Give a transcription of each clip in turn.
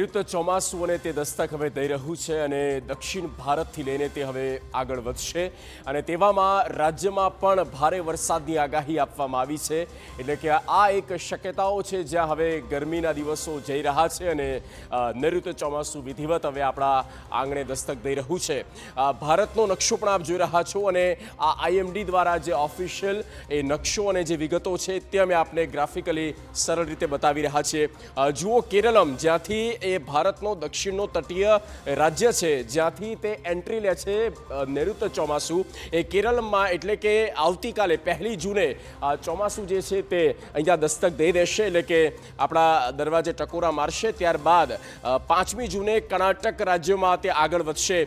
નૈઋત્ય ચોમાસું અને તે દસ્તક હવે દઈ રહ્યું છે અને દક્ષિણ ભારતથી લઈને તે હવે આગળ વધશે અને તેવામાં રાજ્યમાં પણ ભારે વરસાદની આગાહી આપવામાં આવી છે એટલે કે આ એક શક્યતાઓ છે જ્યાં હવે ગરમીના દિવસો જઈ રહ્યા છે અને નૈઋત્ય ચોમાસું વિધિવત હવે આપણા આંગણે દસ્તક દઈ રહ્યું છે। ભારતનો નકશો પણ આપ જોઈ રહ્યા છો અને આ આઈએમડી દ્વારા જે ઓફિશિયલ એ નકશો અને જે વિગતો છે તે અમે આપને ગ્રાફિકલી સરળ રીતે બતાવી રહ્યા છીએ। જુઓ કેરળમ જ્યાંથી એ ભારતનો દક્ષિણનો તટીય રાજ્ય છે જ્યાંથી તે એન્ટ્રી લે છે નૈઋત્ય ચોમાસું એ કેરળમાં એટલે કે આવતીકાલે 1 જૂને ચોમાસું જે છે તે અહીંયા દસ્તક દઈ દેશે એટલે કે આપણા દરવાજે ટકોરા મારશે। ત્યારબાદ 5મી જૂને કર્ણાટક રાજ્યમાં તે આગળ વધશે,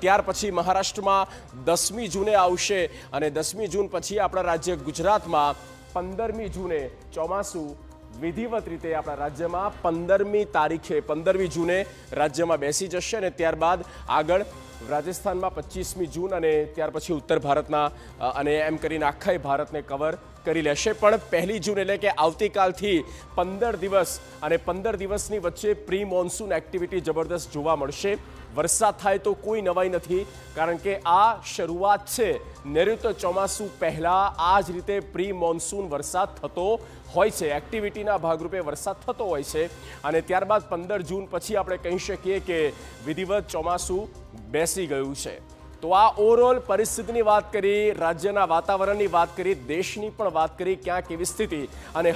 ત્યાર પછી મહારાષ્ટ્રમાં 10મી જૂને આવશે અને 10મી જૂન પછી આપણા રાજ્ય ગુજરાતમાં 15મી જૂને ચોમાસું વિધિવત રીતે આપણા રાજ્યમાં 15મી તારીખે 15મી જૂને રાજ્યમાં બેસી જશે અને ત્યારબાદ આગળ રાજસ્થાનમાં 25મી જૂન અને ત્યાર પછી ઉત્તર ભારતના અને એમ કરીને આખા ભારતને કવર કરી લેશે। પણ 1 જૂન એટલે કે આવતીકાલથી 15 દિવસ અને 15 દિવસની વચ્ચે પ્રી મોન્સૂન એક્ટિવિટી જબરદસ્ત જોવા મળશે। વરસાદ થાય તો કોઈ નવાઈ નથી કારણ કે આ શરૂઆત છે નૈઋત્ય ચોમાસું પહેલાં આ જ રીતે પ્રી મોન્સૂન વરસાદ થતો હોય છે, એક્ટિવિટીના ભાગરૂપે વરસાદ થતો હોય છે અને ત્યારબાદ 15 જૂન પછી આપણે કહી શકીએ કે વિધિવત ચોમાસું બેસી ગયું છે। તો આ ઓવરઓલ પરિસ્થિતિની વાત કરી, રાજ્યના વાતાવરણની વાત કરી, દેશની પણ વાત કરી, ક્યાં કેવી સ્થિતિ અને